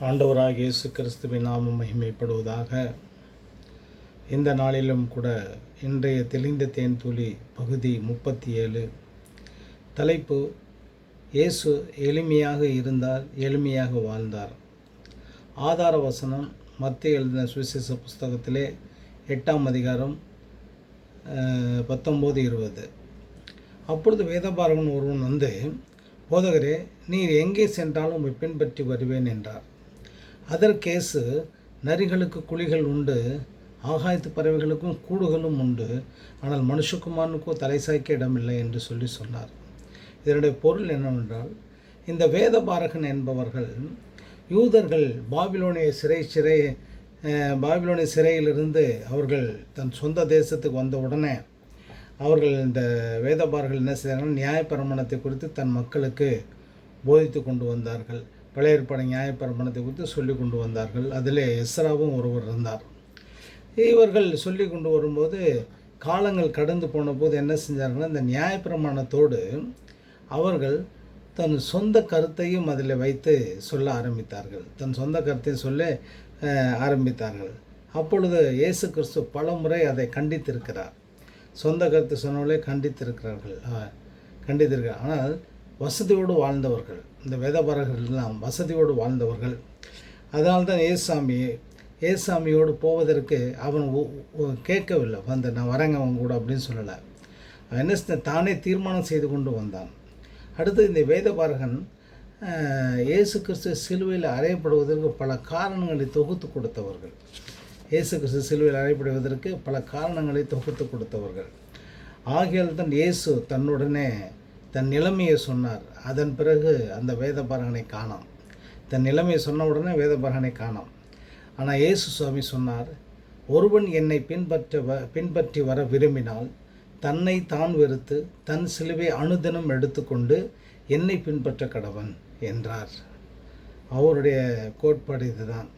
ஆண்டவராகிய இயேசு கிறிஸ்துவின் நாமம் மகிமைப்படுவதாக. இந்த நாளிலும் கூட இன்றைய தெளிந்த தேன் துளி பகுதி 37. தலைப்பு: இயேசு எளிமையாக இருந்தார், எளிமையாக வாழ்ந்தார். ஆதார வசனம் மத்தேயு எழுதின சுவிசேஷ புஸ்தகத்திலே 8ஆம் அதிகாரம் 19-20. அப்பொழுது வேதபாரகன் ஒருவன் வந்து, போதகரே, நீர் எங்கே சென்றாலும் உம்மை பின்பற்றி வருவேன் என்றார். அதற்கு இயேசு, நரிகளுக்கு குழிகள் உண்டு, ஆகாயத்து பறவைகளுக்கும் கூடுகளும் உண்டு, ஆனால் மனுஷகுமாரனுக்கோ தலை சாய்க்க இடமில்லை என்று சொன்னார். இதனுடைய பொருள் என்னவென்றால், இந்த வேதபாரகன் என்பவர்கள் யூதர்கள் பாபிலோனிய சிறையிலிருந்து அவர்கள் தன் சொந்த தேசத்துக்கு வந்த உடனே அவர்கள் இந்த வேதபாரகர்கள் என்ன செய்தார்கள்? நியாயப்பிரமாணத்தை குறித்து தன் மக்களுக்கு போதித்து கொண்டு வந்தார்கள். பழைய ஏற்பாடு நியாயப்பிரமாணத்தை குறித்து சொல்லி கொண்டு வந்தார்கள். அதில் எஸ்ராவும் ஒருவர் இருந்தார். இவர்கள் சொல்லி கொண்டு வரும்போது காலங்கள் கடந்து போன போது என்ன செஞ்சார்கள்? இந்த நியாயப்பிரமாணத்தோடு அவர்கள் தன் சொந்த கருத்தையும் அதில் வைத்து சொல்ல ஆரம்பித்தார்கள். தன் சொந்த கருத்தையும் சொல்ல ஆரம்பித்தார்கள். அப்பொழுது இயேசு கிறிஸ்து பல முறை அதை கண்டித்திருக்கிறார். சொந்த கருத்து சொன்னவர்களே கண்டித்திருக்கிறார்கள். ஆனால் வசதியோடு வாழ்ந்தவர்கள், இந்த வேதபாரகர்கள்லாம் வசதியோடு வாழ்ந்தவர்கள். அதனால்தான் ஏசாமியோடு போவதற்கு அவன் கேட்கவில்லை. வந்து நான் வரேங்க அவங்க கூட அப்படின்னு சொல்லலை. அவன் என்ன தானே தீர்மானம் செய்து கொண்டு வந்தான். அடுத்து இந்த வேதபாரகன் இயேசு கிறிஸ்து சிலுவையில் அறையப்படுவதற்கு பல காரணங்களை தொகுத்து கொடுத்தவர்கள். இயேசு கிறிஸ்து சிலுவையில் அறையப்படுவதற்கு பல காரணங்களை தொகுத்து கொடுத்தவர்கள். ஆகையால் தான் இயேசு தன்னுடனே தன் நிலைமையை சொன்னார். அதன் பிறகு அந்த வேதபாரகனை காணோம். தன் நிலைமையை சொன்ன உடனே வேதபாரகனை காணோம். ஆனால் இயேசு சுவாமி சொன்னார், ஒருவன் என்னை பின்பற்றி வர விரும்பினால் தன்னை தான் வெறுத்து தன் சிலுவை அனுதினம் எடுத்துக்கொண்டு என்னை பின்பற்ற கடவன் என்றார். அவருடைய கோட்பாடு இதுதான்.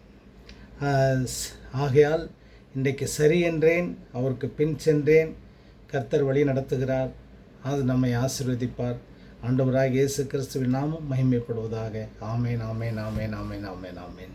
ஆகையால் இன்றைக்கு சரி என்றேன், அவருக்கு பின் சென்றேன். கர்த்தர் வழி நடத்துகிறார். அது நம்மை ஆசீர்வதிப்பார். ஆண்டவராகிய இயேசு கிறிஸ்துவின் நாமம் மகிமைப்படுவதாக. ஆமேன், ஆமேன், ஆமேன், ஆமேன், ஆமேன், ஆமேன்.